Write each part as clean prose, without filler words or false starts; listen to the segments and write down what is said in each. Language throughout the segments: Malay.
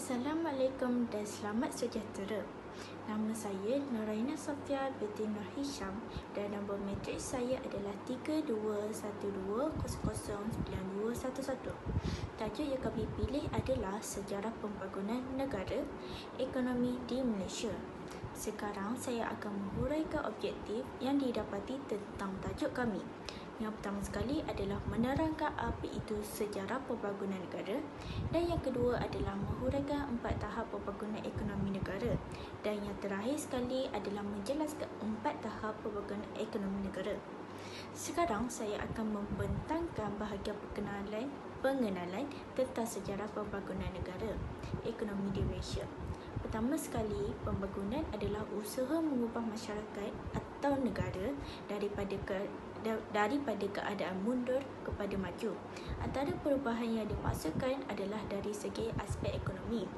Assalamualaikum dan selamat sejahtera. Nama saya Nuraina Sofia binti Nur Hisham dan nombor matrik saya adalah 3212009211. Tajuk yang kami pilih adalah Sejarah Pembangunan Negara Ekonomi di Malaysia. Sekarang saya akan menghuraikan objektif yang didapati tentang tajuk kami. Yang pertama sekali adalah menerangkan apa itu sejarah pembangunan negara, dan yang kedua adalah menghuraikan 4 tahap pembangunan ekonomi negara, dan yang terakhir sekali adalah menjelaskan 4 tahap pembangunan ekonomi negara. Sekarang saya akan membentangkan bahagian pengenalan tentang sejarah pembangunan negara ekonomi di Malaysia. Pertama sekali, pembangunan adalah usaha mengubah masyarakat atau negara daripada keadaan mundur kepada maju. Antara perubahan yang dimaksudkan adalah dari segi aspek ekonomi.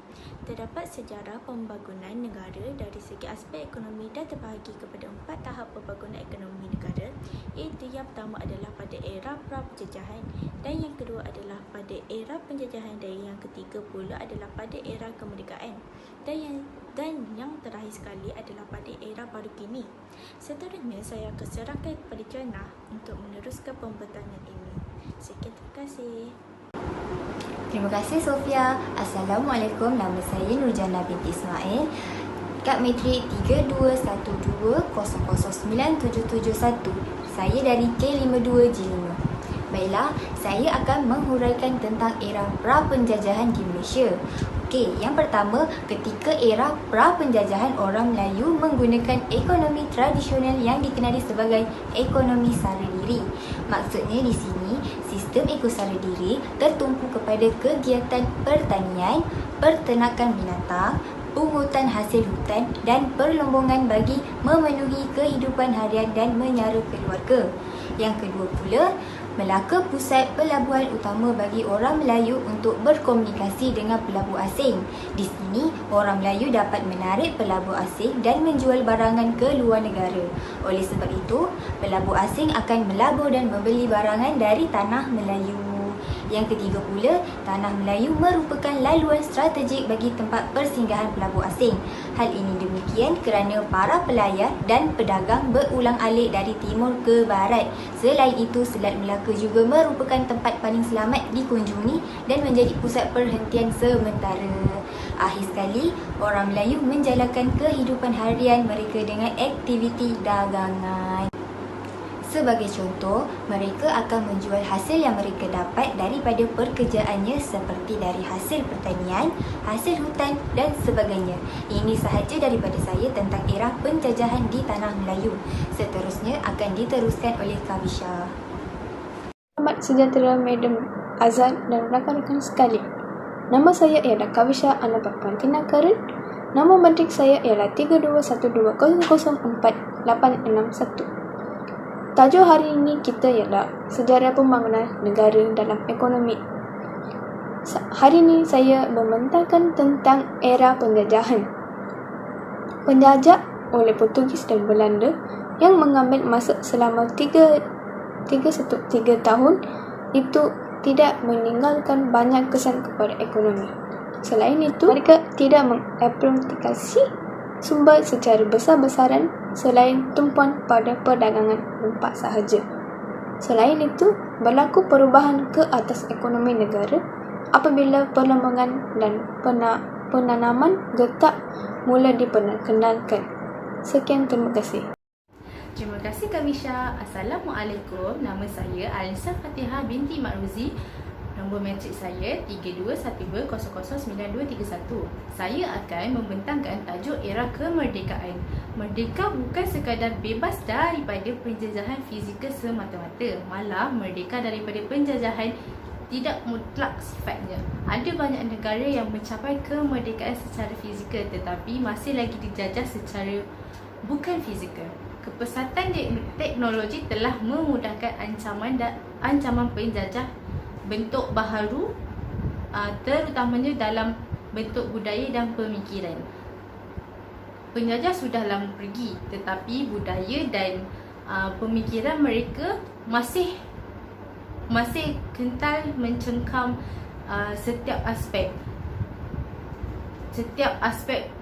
Terdapat sejarah pembangunan negara dari segi aspek ekonomi dan terbahagi kepada 4 tahap pembangunan ekonomi negara, iaitu yang pertama adalah pada era pra-penjajahan, dan yang kedua adalah pada era penjajahan, dan yang ketiga pula adalah pada era kemerdekaan, dan yang terakhir sekali adalah pada era baru kini. Seterusnya saya akan serahkan kepada Jannah untuk meneruskan pembentangan ini. Sekian, terima kasih. Terima kasih Sofia. Assalamualaikum, nama saya Nurjana binti Ismail. Kad matrik 3212009771. Saya dari K52G5. Baiklah, saya akan menghuraikan tentang era pra-penjajahan di Malaysia. Okey, yang pertama, ketika era pra-penjajahan, orang Melayu menggunakan ekonomi tradisional yang dikenali sebagai ekonomi sara diri. Maksudnya di sini, sistem sara diri tertumpu kepada kegiatan pertanian, perternakan binatang, pungutan hasil hutan dan perlombongan bagi memenuhi kehidupan harian dan menyara keluarga. Yang kedua pula, Melaka pusat pelabuhan utama bagi orang Melayu untuk berkomunikasi dengan pelabur asing. Di sini, orang Melayu dapat menarik pelabur asing dan menjual barangan ke luar negara. Oleh sebab itu, pelabur asing akan melabur dan membeli barangan dari tanah Melayu. Yang ketiga pula, tanah Melayu merupakan laluan strategik bagi tempat persinggahan pelabur asing. Hal ini demikian kerana para pelayar dan pedagang berulang-alik dari timur ke barat. Selain itu, Selat Melaka juga merupakan tempat paling selamat dikunjungi dan menjadi pusat perhentian sementara. Akhir sekali, orang Melayu menjalankan kehidupan harian mereka dengan aktiviti dagangan. Sebagai contoh, mereka akan menjual hasil yang mereka dapat daripada pekerjaannya seperti dari hasil pertanian, hasil hutan dan sebagainya. Ini sahaja daripada saya tentang era penjajahan di Tanah Melayu. Seterusnya akan diteruskan oleh Kavisha. Selamat sejahtera Madam Azan dan rakan-rakan sekalian. Nama saya ialah Kavisha Anabakwan Tinakaran. Nama matrik saya ialah 3212004861. Tajuk hari ini kita ialah Sejarah Pembangunan Negara dalam Ekonomi. Hari ini saya membentangkan tentang era penjajahan. Penjajah oleh Portugis dan Belanda yang mengambil masa selama 3 tahun itu tidak meninggalkan banyak kesan kepada ekonomi. Selain itu, mereka tidak mengeksploitasi sumber secara besar-besaran selain tumpuan pada perdagangan rempah sahaja. Selain itu, berlaku perubahan ke atas ekonomi negara apabila perlombongan dan penanaman getah mula diperkenalkan. Sekian, terima kasih. Terima kasih Kamisha. Assalamualaikum. Nama saya Alisa Fatihah binti Makruzi. Nombor matrik saya 3212009231. Saya akan membentangkan tajuk era kemerdekaan. Merdeka bukan sekadar bebas daripada penjajahan fizikal semata-mata. Malah merdeka daripada penjajahan tidak mutlak sifatnya. Ada banyak negara yang mencapai kemerdekaan secara fizikal tetapi masih lagi dijajah secara bukan fizikal. Kepesatan teknologi telah memudahkan ancaman penjajah bentuk baharu, terutamanya dalam bentuk budaya dan pemikiran. Penjajah sudah lama pergi tetapi budaya dan pemikiran mereka masih kental mencengkam setiap aspek. setiap aspek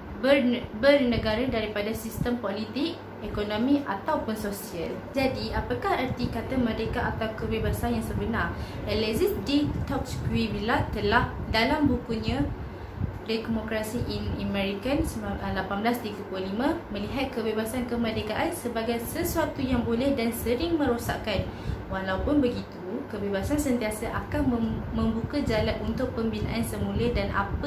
bernegara daripada sistem politik, ekonomi ataupun sosial. Jadi, apakah erti kata merdeka atau kebebasan yang sebenar? Alexis de Tocqueville telah dalam bukunya Democracy in American 1835 melihat kebebasan kemerdekaan sebagai sesuatu yang boleh dan sering merosakkan. Walaupun begitu, kebebasan sentiasa akan membuka jalan untuk pembinaan semula dan apa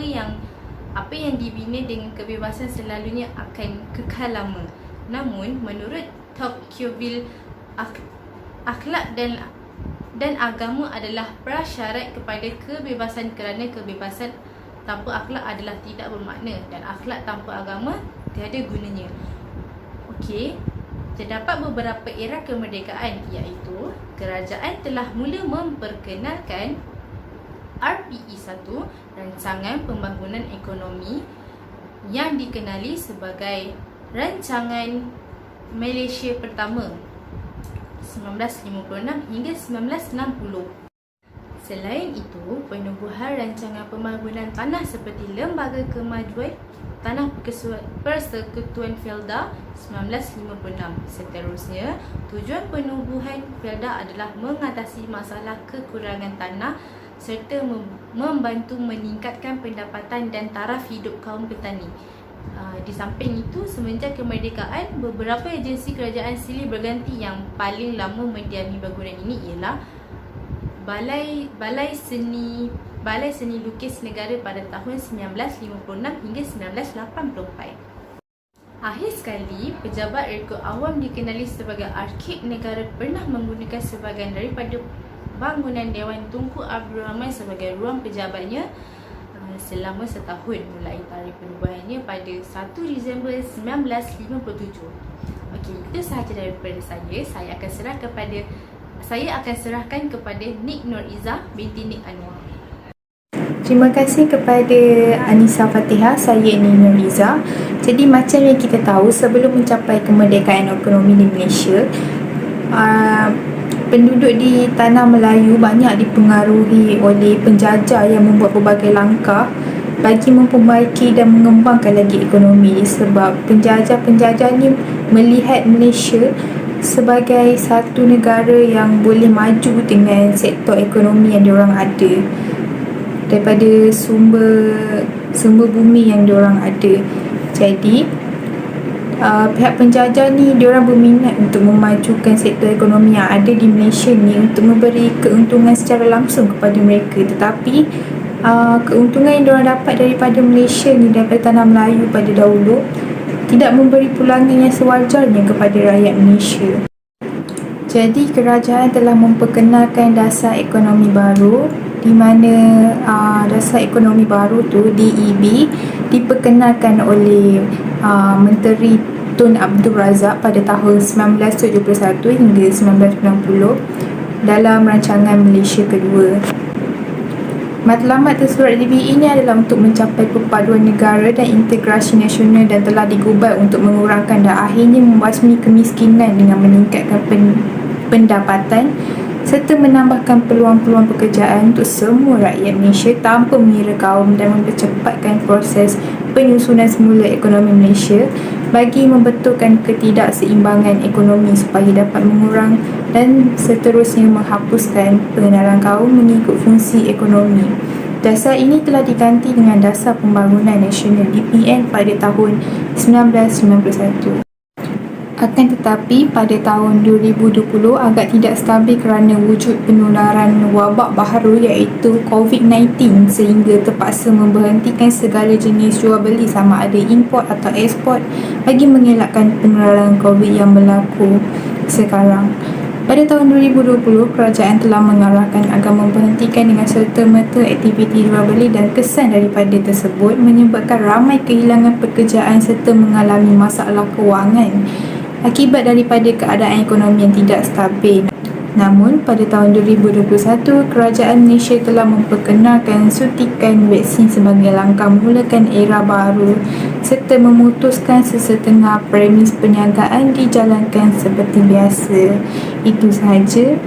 yang dibina dengan kebebasan selalunya akan kekal lama. Namun, menurut Tocqueville, akhlak dan agama adalah prasyarat kepada kebebasan kerana kebebasan tanpa akhlak adalah tidak bermakna dan akhlak tanpa agama tiada gunanya. Okey, terdapat beberapa era kemerdekaan iaitu kerajaan telah mula memperkenalkan RPE1, Rancangan Pembangunan Ekonomi, yang dikenali sebagai Rancangan Malaysia Pertama 1956 hingga 1960. Selain itu, penubuhan rancangan pembangunan tanah seperti Lembaga Kemajuan Tanah Persekutuan Felda 1956. Seterusnya, tujuan penubuhan Felda adalah mengatasi masalah kekurangan tanah serta membantu meningkatkan pendapatan dan taraf hidup kaum petani. Di samping itu, semenjak kemerdekaan, beberapa agensi kerajaan silih berganti. Yang paling lama mendiami bangunan ini ialah Balai Seni Lukis Negara pada tahun 1956 hingga 1984. Akhir sekali, pejabat rekod awam dikenali sebagai Arkib Negara pernah menggunakan sebahagian daripada bangunan Dewan Tunku Abdul Rahman sebagai ruang pejabatnya selama setahun mulai tarikh penubuhannya pada 1 Disember 1957. Okey, itu sahaja daripada saya. Saya akan serahkan kepada Nik Nuriza binti Nik Anwar. Terima kasih kepada Anissa Fatihah, saya Nik Nuriza. Jadi macam yang kita tahu, sebelum mencapai kemerdekaan ekonomi di Malaysia, penduduk di tanah Melayu banyak dipengaruhi oleh penjajah yang membuat pelbagai langkah bagi memperbaiki dan mengembangkan lagi ekonomi, sebab penjajah-penjajah ni melihat Malaysia sebagai satu negara yang boleh maju dengan sektor ekonomi yang diorang ada daripada sumber bumi yang diorang ada. Jadi pihak penjajah ni diorang berminat untuk memajukan sektor ekonomi yang ada di Malaysia ni untuk memberi keuntungan secara langsung kepada mereka. Tetapi keuntungan yang diorang dapat daripada Malaysia ni, daripada tanah Melayu pada dahulu, tidak memberi pulangan yang sewajarnya kepada rakyat Malaysia. Jadi kerajaan telah memperkenalkan dasar ekonomi baru, di mana dasar ekonomi baru tu DEB diperkenalkan oleh Menteri Tun Abdul Razak pada tahun 1971 hingga 1990 dalam rancangan Malaysia kedua. Matlamat tersurat DBE ini adalah untuk mencapai perpaduan negara dan integrasi nasional dan telah digubal untuk mengurangkan dan akhirnya membasmi kemiskinan dengan meningkatkan pendapatan serta menambahkan peluang-peluang pekerjaan untuk semua rakyat Malaysia tanpa mengira kaum dan mempercepatkan proses penyusunan semula ekonomi Malaysia bagi membetulkan ketidakseimbangan ekonomi supaya dapat mengurang dan seterusnya menghapuskan pengenalan kaum mengikut fungsi ekonomi. Dasar ini telah diganti dengan Dasar Pembangunan Nasional DPN pada tahun 1991. Akan tetapi, pada tahun 2020 agak tidak stabil kerana wujud penularan wabak baharu iaitu COVID-19 sehingga terpaksa memberhentikan segala jenis jual beli sama ada import atau ekspor bagi mengelakkan penularan COVID yang berlaku sekarang. Pada tahun 2020, kerajaan telah mengarahkan agar memberhentikan dengan serta-merta aktiviti jual beli dan kesan daripada tersebut menyebabkan ramai kehilangan pekerjaan serta mengalami masalah kewangan akibat daripada keadaan ekonomi yang tidak stabil. Namun, pada tahun 2021, kerajaan Malaysia telah memperkenalkan suntikan vaksin sebagai langkah memulakan era baru serta memutuskan sesetengah premis perniagaan dijalankan seperti biasa. Itu sahaja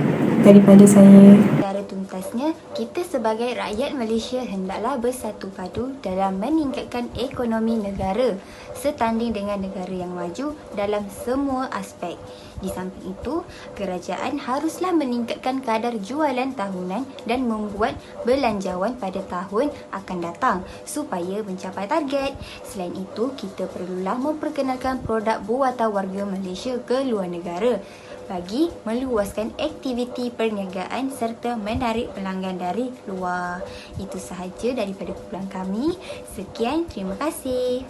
daripada saya. Secara tuntasnya, Kita sebagai rakyat Malaysia hendaklah bersatu padu dalam meningkatkan ekonomi negara setanding dengan negara yang maju dalam semua aspek. Di samping itu, kerajaan haruslah meningkatkan kadar jualan tahunan dan membuat belanjawan pada tahun akan datang supaya mencapai target. Selain itu, kita perlulah memperkenalkan produk buatan warga Malaysia ke luar negara bagi meluaskan aktiviti perniagaan serta menarik pelanggan dari luar. Itu sahaja daripada kumpulan kami. Sekian, terima kasih.